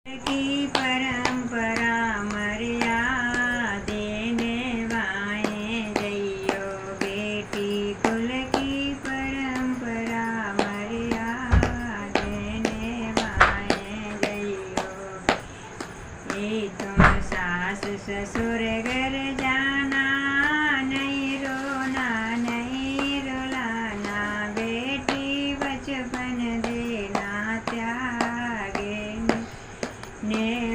की परंपरा मर्यादे नेवाए जइयो बेटी कुल की परंपरा मर्यादे नेवाए जइयो। ये तुम सास ससुर घर जाना नहीं रोना नहीं रुलाना बेटी बचपन देना त्यागे ने